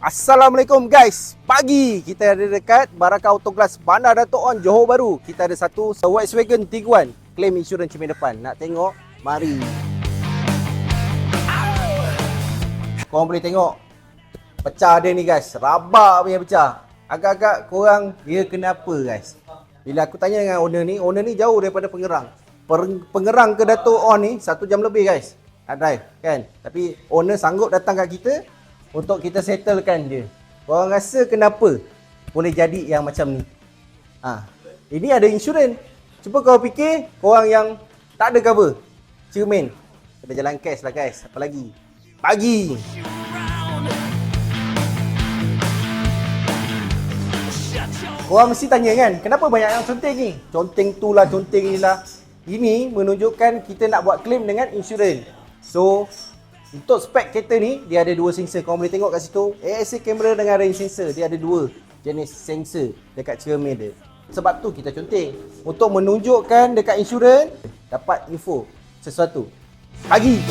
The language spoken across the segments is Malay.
Assalamualaikum guys. Pagi kita ada dekat Barakah Autoglass Bandar Dato' On, Johor Bahru. Kita ada satu Volkswagen Tiguan claim insurans cermin depan. Nak tengok? Mari. Korang boleh tengok pecah dia ni guys. Rabak punya pecah. Agak-agak korang dia kenapa guys? Bila aku tanya dengan owner ni jauh daripada Pengerang. Pengerang ke Dato' On ni 1 jam lebih guys. Nak drive kan? Tapi owner sanggup datang kat kita untuk kita settlekan dia. Korang rasa kenapa boleh jadi yang macam ni? Ini ada insurans. Cuba kau fikir korang yang tak ada cover cermin. Kita jalan cash lah guys. Apa lagi? Pagi. Korang mesti tanya kan, kenapa banyak yang conteng ni? Conteng tu lah, conteng ni lah. Ini menunjukkan kita nak buat claim dengan insurans. So, untuk spek kereta ni, dia ada 2 sensor. Korang boleh tengok kat situ. ASA camera dengan rain sensor. Dia ada 2 jenis sensor dekat cermin dia. Sebab tu kita conteng. Untuk menunjukkan dekat insurans, dapat info sesuatu. Pagi.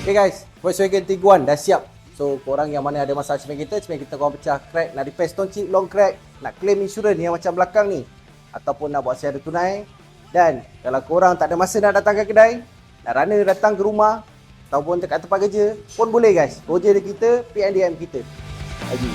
Okay guys, Volkswagen Tiguan dah siap. So korang yang mana ada masalah cermin kita korang pecah, crack, nak repair stone chip, long crack, nak claim insurans yang macam belakang ni, ataupun nak buat secara tunai. Dan kalau korang tak ada masa nak datang ke kedai, nak runner datang ke rumah ataupun dekat tempat kerja pun boleh guys. Roger dia kita, PNDM kita. Lagi.